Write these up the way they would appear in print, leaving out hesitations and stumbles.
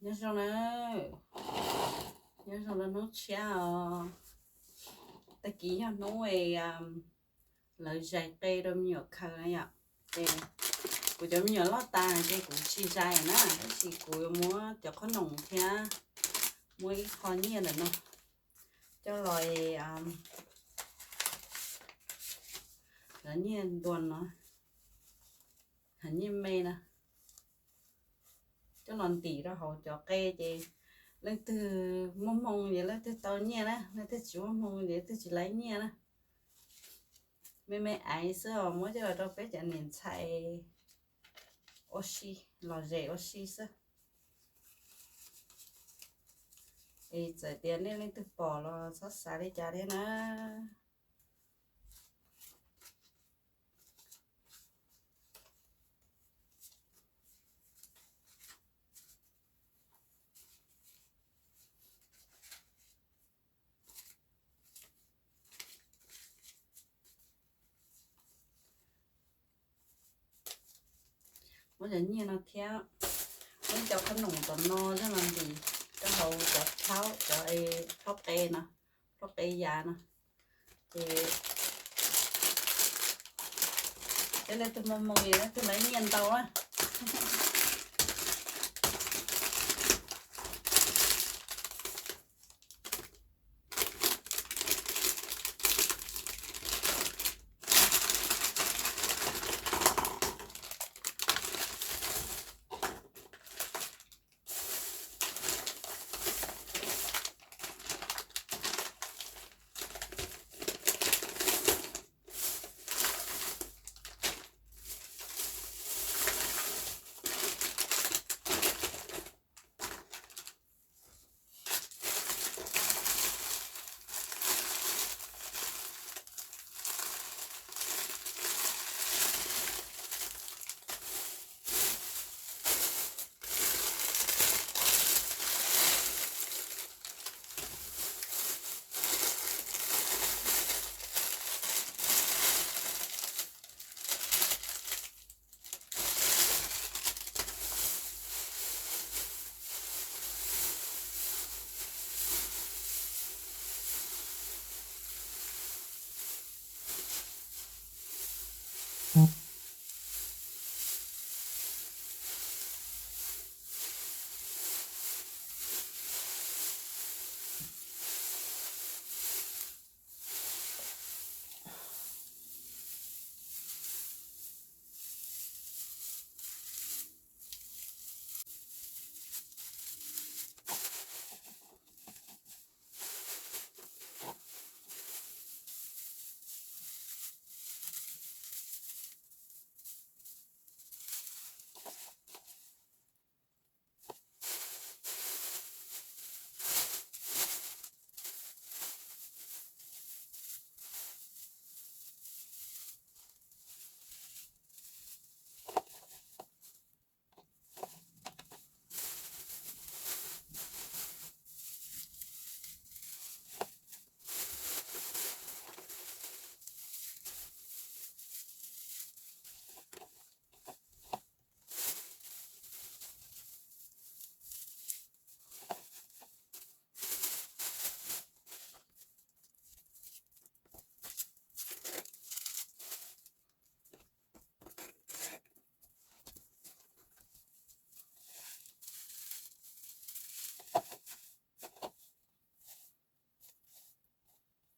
nhớ xong nó nốt cháo ta kỹ cho nó về lời dạy tê đôi nhiều khơi ạ tê của cho nhiều lót ta cái cũng chi dài nè chỉ của mua cho có nồng theo mua khó nhiên là nó cho loài nó nhiên tuần nó hình như mê nè cho lon tỉ ra họ cho cây chị lên từ mông mông vậy là từ tàu nhẹ đó lên từ chú mông mông vậy từ chỉ lấy nhẹ đó mẹ mẹ ai sao mới cho đâu phải cho nên xài oxy lò rẻ oxy sao thì giờ tiền lên từ bỏ lo sát xa đi trả đi nè mới giờ như nó theo mới cho cái nồng tận no cho làm gì cho hậu cho tháo tê nè tháo tê già nè thì cái này tôi mong mong gì đó tôi lấy nhiên tàu á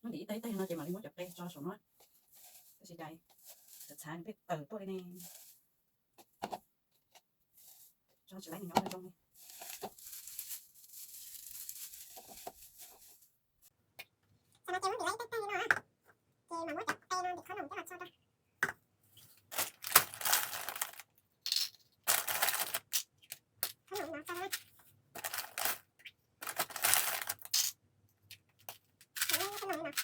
nó đi tay tay nó chỉ mà đi muốn chặt tay cho số nó cái gì đây thật sáng biết từ tôi nè cho chị lấy nhỏ lên trong đi sao nó kêu nó bị lấy tay nó à thì mà muốn chặt tay nó thì khó nồng cái mặt sao ta khó nồng nó sao đó khó nồng nó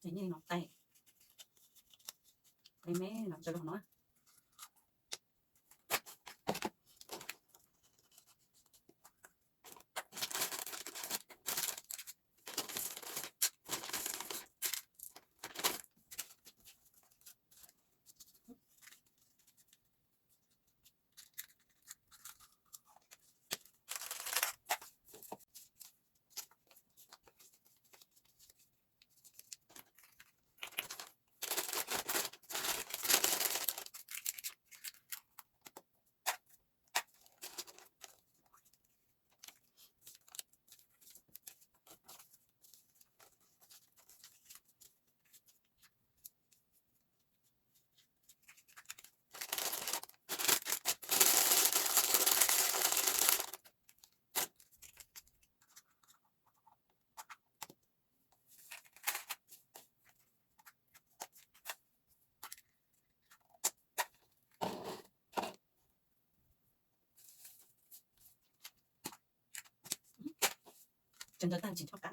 Thế như ngọc tay. Đây mấy ngọc cho nó. Chân chân tan chỉ cho cả.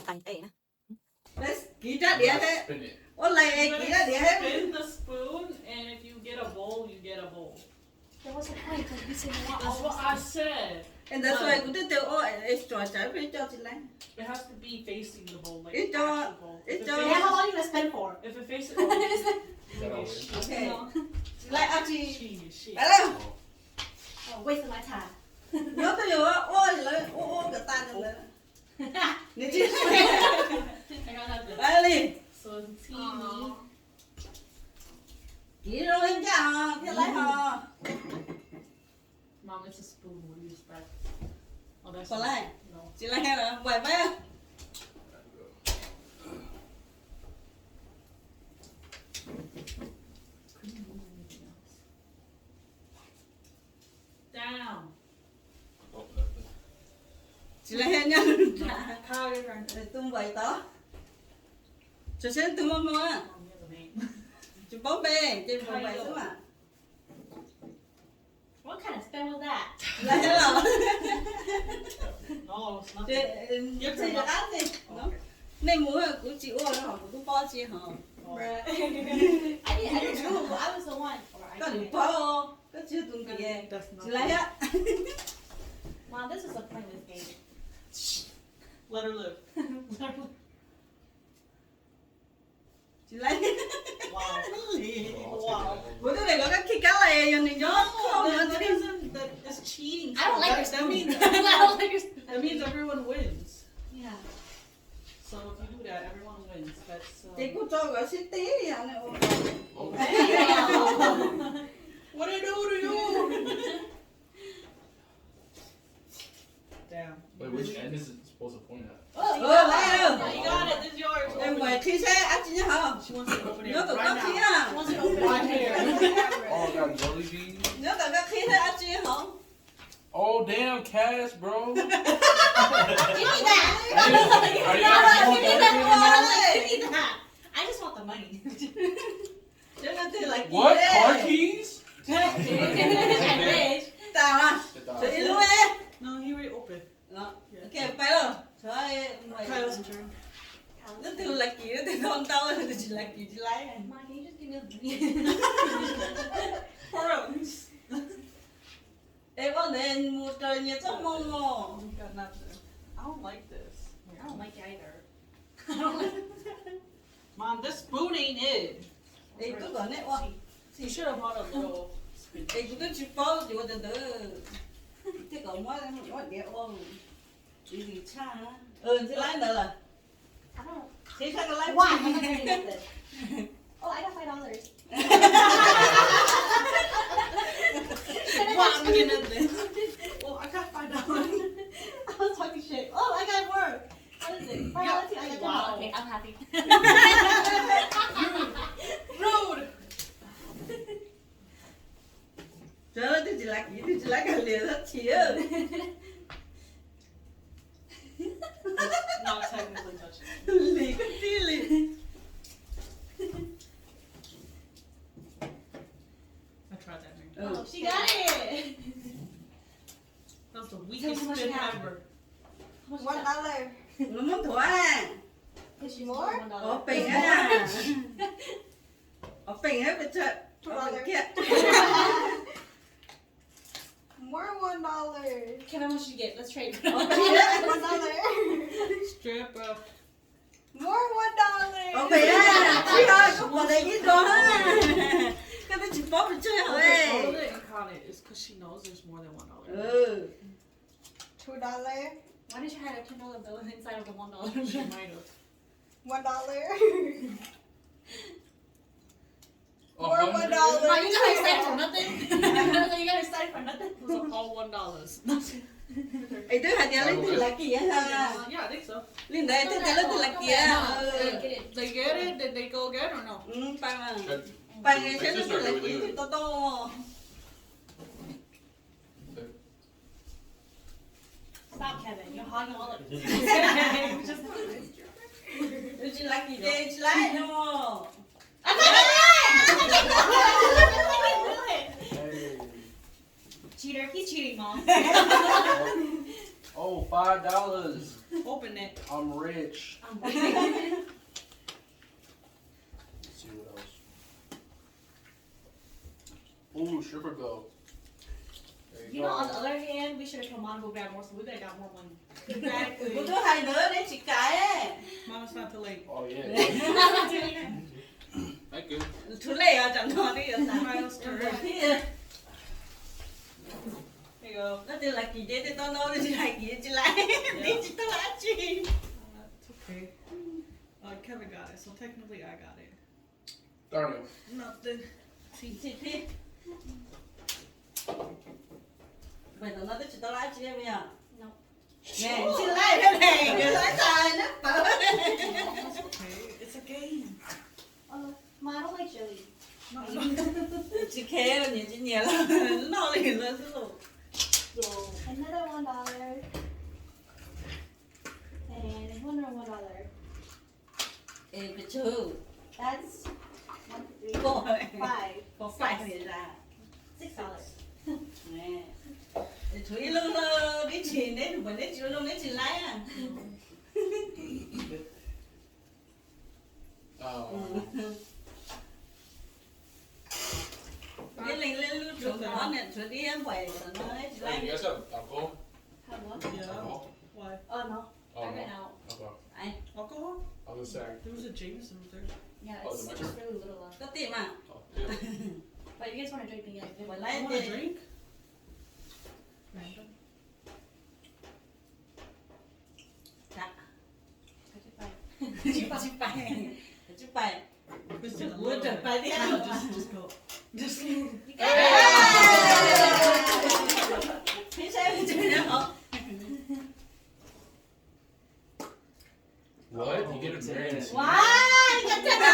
Tay tệ. Kỹ ra đĩa thế. Ôn lại kỹ ra đĩa hết. Spin the spoon, and if you get a bowl, you get a bowl. There was a point because we said That's what I said. And that's why cũng tiêu extra trái phải cho chị lấy. It has to be facing the bowl, like It's the actual bowl. it's If it Yeah, faces- how long you gonna spend for? If it faces, oh, you get shit. Okay. Chị lấy ăn chị. Shit. Phải đâu? Oh, wasting my time. Nhớ tôi nhiều á. Ôi lấy cái tay được rồi. Nè chị. I got that. Phải đi. So it's teeny. Kỹ rồi em chào. Chị lấy hả? Mom, it's a spoon. What do you expect? Oh, that's Còn not- lại. No. Chị lấy hay là quẩy với. Couldn't move anything else. Down. Chị lấy hay nha. How your turn? Để tung vậy đó. Chị sẽ tung mông mông á. Oh, you have a name. Chị bóng bê. Chị bóng vậy đúng à? What kind of spin was that? Chị lấy hay là. No, it's Chị nothing. chị được ăn đi. Nên muốn của chị ua nó học của bao chị hả? Oh. I didn't know. I was the one. Or I Có did được it. bao. Có chưa tung kìa. That's Chị nothing. lấy á. Mom, this is a pointless game. Let her live. Let her live. Chị lấy. Wow. Wow. Bữa tôi này có cái cá này rồi này nhớ không? That isn't, that is cheating. I don't like your that spoon. means I don't like your spoon. that means everyone wins. Yeah. So if you do that, everyone wins. That's Chị cũng cho gọi xí tí vậy này. what did I do to you? Damn. Wait, which end is it supposed to point at? Oh, you Oh, got wow. it. Yeah, you got it. This is yours. Em Open quay it. khi xe ăn chị nhá hả? She wants to open it Nhớ tụi right có khí now. à? She wants to open Right it. here. Oh, I got jelly beans. Nhớ tụi có khí thế ăn chị hả? Oh, damn, cash, bro. Give me that. Are you guys Give me that. Hey. Give me that. I just want the money. Chứ nó thì lại kì What? đấy. Car keys? I wish. Tao à? Chị luôn em. No, he already opened. Đó. Ok, phải rồi. Trời ơi, Orange. Em có nên mua trời như trong mông mò. Got nothing. I don't like this. I don't like it either. Mom, this spoon ain't it. Em cứ gọi nè, wow. You should have bought a little. Em cứ chỉ bao chỉ có từ từ. Thế cậu mới đẹp không? Gì cha? Thì lái nữa là. I don't know. Thế sao cái lái? Why? I'm not gonna get this. Oh, I got $5. Wow, I'm looking at this. Oh, I got $5. I was talking shit. Oh, I got more. What is it? $5 too. I got $10. Wow. Okay, I'm happy. Rude. Trời ơi, tôi chỉ lái cái liền hết chị ơi. Not technically touching. Lì cái gì lì. I tried that drink. Oh, she got it. That was the Tell me weakest how much spin you have. ever. $1. Nó muốn thua à? Is she more? Ở bình á. Ở bình hết bây giờ. Ở bình kia. More $1. Kevin, how much did you get? Let's trade. Ở bình á. $1. Strip up. More $1. Ở bình á. Chị ơi, có còn đây gì đó á. Cái nó chỉ bóp được chơi hả Okay, ê. all of it and caught it is because she knows there's more than $1. Ừ. $2. Why did you hide a $10 bill inside of the $1? She might have. $1. More $1. Mom, you got excited for nothing? You got excited for nothing? Those are all $1. Ê, đứa hạt nhà lên từ là kia hả? Yeah, I think so. Lên đây, thế lên từ là kia. Get it. They get it? Did they go again or no? Bằng à. Should Bằng my ngày sẽ sister lên từ là do kia it? thì to to. Stop, Kevin. You're hogging all of it. Just Chị là kia đây, chị lái nó. Hey. Cheater. He's cheating, Mom. Oh, $5. Open it. I'm rich. I'm Let's see what else. Ooh, stripper bill. There you You know, on the go. other hand, we should have told Mom to go grab more, so we could have got more money. Exactly. Có đứa hai đứa đấy chị cái ấy. Mom, it's not too late. Oh, yeah. I'm not doing it. Thank you. Thứ này à, chẳng nói đi. Miles turn. Here you go. Nó tên là kỳ đấy, thì tao nói chị là kỳ chị lái. Đi chị tao lái chị. It's okay. Kevin got it, so technically I got it. Darn it. Nothing. Chị thích. Vậy tao nói tới chị tao lái chị em bây giờ. No. Nè, chị lái cái này, cái lái tài nó bảo. It's okay. It's a game. Mom, I don't like jelly. Chị khé rồi nhìn chị nhiều lắm. Nó liền lên xuống rồi. Another $1. And another $1. Ê, cái chữ. That's 1, 3, Cô 5, có phải thì ra. $6. Nè. Thì Thúy luôn đi chị đấy, vẫn đấy chị luôn đấy chị lái à. Đi lên lên luôn chỗ đó nè, chỗ đi em phải nó đấy chị Hey, you lái. guys have alcohol? Have one? Yeah. Alcohol? Why? Oh, no. Oh, I no. ran out. Okay. Ai, Alcohol? I was gonna say. There was a Jameson there. Yeah, Oh, it's is it my just really little left. có tiệm à? Oh, yeah. But if you guys want to drink, then yeah. Phải You lái want a thì drink? Random. dạ. Goodbye. Chị phải. Chị phải. Just a Ủa, little trời bit. phải đi ăn. Just go. Just You got it. Phía xe bên trên đó. What? You get a married? Wow, chắc chắn rồi.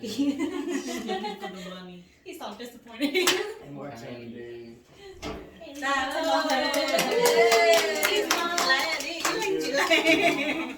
looking for the money. He sounds disappointed. More candy. Dạ, Hello. chị lái đi, chị lái.